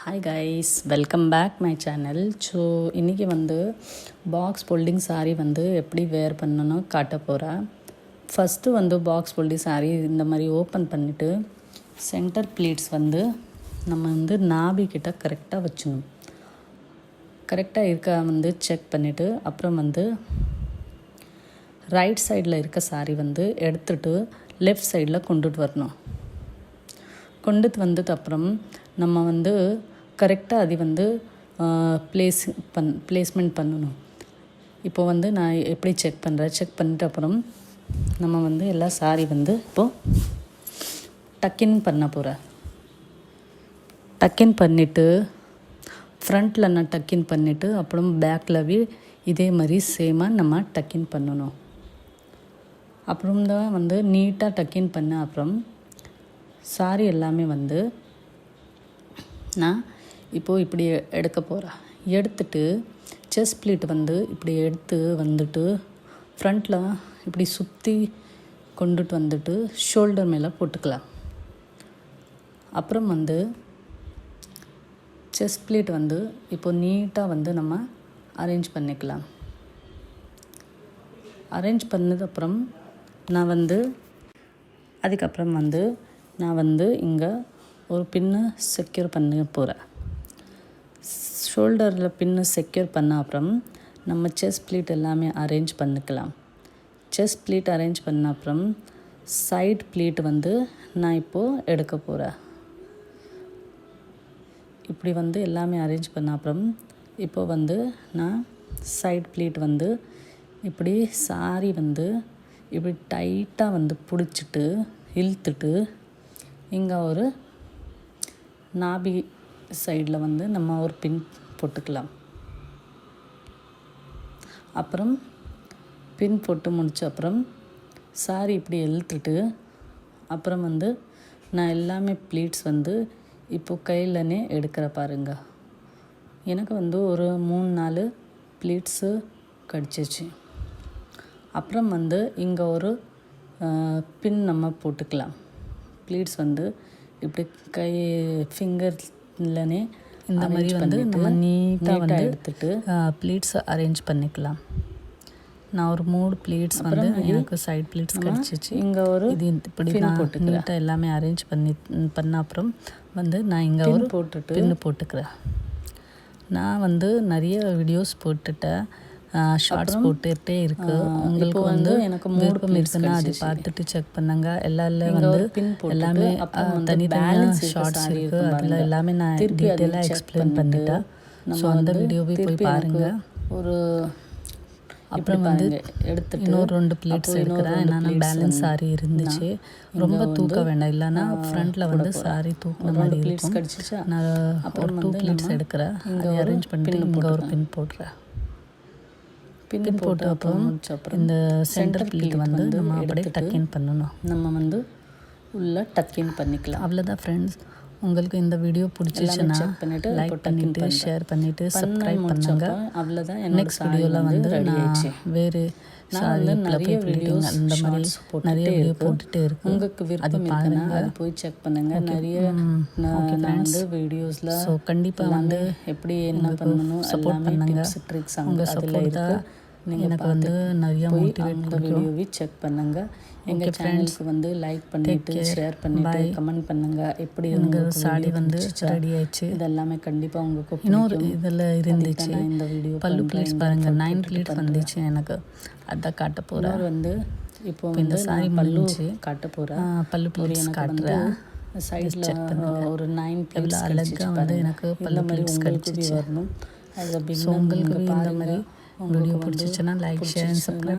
Hi guys, welcome back my channel. So இன்றைக்கி box folding sari எப்படி wear பண்ணணும் காட்ட போகிறேன். ஃபஸ்ட்டு பாக்ஸ் ஃபோல்டிங் சாரீ இந்த மாதிரி ஓப்பன் பண்ணிவிட்டு சென்டர் ப்ளீட்ஸ் நம்ம நாபி கிட்ட கரெக்டாக வச்சுக்கணும். கரெக்டாக இருக்க செக் பண்ணிவிட்டு அப்புறம் ரைட் சைடில் இருக்க சாரீ எடுத்துகிட்டு லெஃப்ட் சைடில் கொண்டுட்டு வரணும். கொண்டுட்டு வந்தது அப்புறம் நம்ம கரெக்டாக அது பிளேஸ்மெண்ட் பண்ணணும். இப்போது நான் எப்படி செக் பண்ணுறேன், செக் பண்ணிட்டு அப்புறம் நம்ம எல்லா சாரீ இப்போது டக்கின் பண்ண போகிறேன். டக்கின் பண்ணிவிட்டு ஃப்ரண்ட்டில் நான் டக்கின் பண்ணிவிட்டு அப்புறம் பேக்கில் இதே மாதிரி சேமாக நம்ம டக்கின் பண்ணணும். அப்புறம் தான் நீட்டாக டக்கின் பண்ண அப்புறம் சாரீ எல்லாமே நான் இப்போது இப்படி எடுக்க போகிறேன். எடுத்துட்டு செஸ்ட் ப்ளீட் இப்படி எடுத்து வந்துட்டு ஃப்ரண்ட்டில் இப்படி சுற்றி கொண்டுட்டு வந்துட்டு ஷோல்டர் மேலே போட்டுக்கலாம். அப்புறம் செஸ்ட் ப்ளீட் இப்போ நீட்டாக நம்ம அரேஞ்ச் பண்ணிக்கலாம். அரேஞ்ச் பண்ணது அப்புறம் நான் அதுக்கப்புறம் நான் இங்கே ஒரு பின்னு செக்யூர் பண்ண போகிறேன். ஷோல்டரில் பின்னு செக்யூர் பண்ண அப்புறம் நம்ம செஸ்ட் ப்ளீட் எல்லாமே அரேஞ்ச் பண்ணிக்கலாம். செஸ்ட் ப்ளீட் அரேஞ்ச் பண்ண அப்புறம் சைட் ப்ளீட் நான் இப்போது எடுக்க போகிறேன். இப்படி எல்லாமே அரேஞ்ச் பண்ண அப்புறம் இப்போது நான் சைட் ப்ளீட் இப்படி சாரி இப்படி டைட்டாக பிடிச்சிட்டு இழுத்துட்டு இங்கே ஒரு நாபி சைடில் நம்ம ஒரு பின் போட்டுக்கலாம். அப்புறம் பின் போட்டு முடிச்ச அப்புறம் சாரி இப்படி இழுத்துட்டு அப்புறம் நான் எல்லாமே ப்ளீட்ஸ் இப்போது கையிலனே எடுக்கிற பாருங்க. எனக்கு ஒரு 3-4 ப்ளீட்ஸு கிடச்சிச்சு. அப்புறம் இங்கே ஒரு பின் நம்ம போட்டுக்கலாம். ப்ளீட்ஸ் இப்படி கை ஃபிங்கர்லனே இந்த மாதிரி நம்ம நீட்டாக எடுத்துகிட்டு ப்ளீட்ஸ் அரேஞ்ச் பண்ணிக்கலாம். நான் ஒரு 3 ப்ளீட்ஸ் எனக்கு சைட் ப்ளீட்ஸ் கிடச்சிச்சு. இங்கே ஒரு இது இப்படி போட்டு நீட்டாக எல்லாமே அரேஞ்ச் பண்ண அப்புறம் நான் இங்கே ஒரு பின்னு போட்டுக்கிறேன். நான் நிறைய வீடியோஸ் போட்டுட்டேன், ஷார்ட்ஸ் போட்டுகிட்டே இருக்குது. உங்களுக்கு எனக்கு விருப்பம் இருக்குன்னா அதை பார்த்துட்டு செக் பண்ணுங்க. எல்லாமே தனித்தனியாக ஷார்ட்ஸ் இருக்குது, அதில் எல்லாமே நான் டீட்டெயிலாக எக்ஸ்பிளைன் பண்ணிட்டேன். ஸோ அந்த வீடியோவே போய் பாருங்கள். ஒரு அப்புறம் எடுத்துட்டு இன்னொரு 2 ப்ளீட்ஸ் எடுக்கிறேன். என்னென்னா பேலன்ஸ் சாரி இருந்துச்சு, ரொம்ப தூக்க வேண்டாம், இல்லைன்னா ஃப்ரண்ட்டில் சாரி தூக்குற மாதிரி இருக்கும். நான் ஒரு 2 ப்ளீட்ஸ் எடுக்கிறேன். இங்கே அரேஞ்ச் பண்ணிட்டு இங்கே ஒரு பின் போடுறேன். பின் போட்டு அப்புறம் இந்த சென்டர் ப்ளீட் நம்ம அப்படியே டக்கின் பண்ணணும். நம்ம உள்ளே டக்கின் பண்ணிக்கலாம். அவ்வளோதான் ஃப்ரெண்ட்ஸ். உங்களுக்கு இந்த வீடியோ பிடிச்சிச்சுன்னா லைக் பண்ணிவிட்டு ஷேர் பண்ணிவிட்டு சப்ஸ்கிரைப் பண்ணுங்க. அவ்வளோதான். நெக்ஸ்ட் வீடியோவில் நான் வேறு நிறைய வீடியோஸ் அந்த மாதிரி நிறைய வீடியோ போட்டுகிட்டே இருக்கு. உங்களுக்கு விருப்பம் இருக்குன்னா அது போய் செக் பண்ணுங்கள். நிறைய நான் வீடியோஸில் ஸோ கண்டிப்பாக எப்படி என்ன பண்ணணும் சப்போர்ட் பண்ணுங்க. ட்ரிக்ஸ் உங்கள் சப்போர்ட் தான் எனக்கு நிறைய மோட்டிவேட் வீடியோவை செக் பண்ணுங்கள். எங்கள் சேனலுக்கு லைக் பண்ணிவிட்டு ஷேர் பண்ணிவிட்டு கமெண்ட் பண்ணுங்கள். எப்படி உங்கள் சாடி ரெடி ஆயிடுச்சு, இதெல்லாமே கண்டிப்பாக உங்களுக்கு இன்னொரு இதில் இருந்துச்சு. இந்த வீடியோ பல்லு ப்ளீட்ஸ் பாருங்கள், 9 ப்ளீட்ஸ் வந்துச்சு. எனக்கு அதான் காட்ட போகிறேன். இப்போ இந்த சாரி பல்லு காட்ட போகிறேன். பல்லு ப்ளீட்ஸ் காட்டுறேன். சைடில் ஒரு 9 ப்ளீட்ஸ் அழகாக எனக்கு பல்லு ப்ளீட்ஸ் கழிச்சு வரணும். அது உங்களுக்கு இந்த மாதிரி வீடியோ பிடிச்சிச்சுன்னா லைக் ஷேர் சப்ஸ்கிரைப்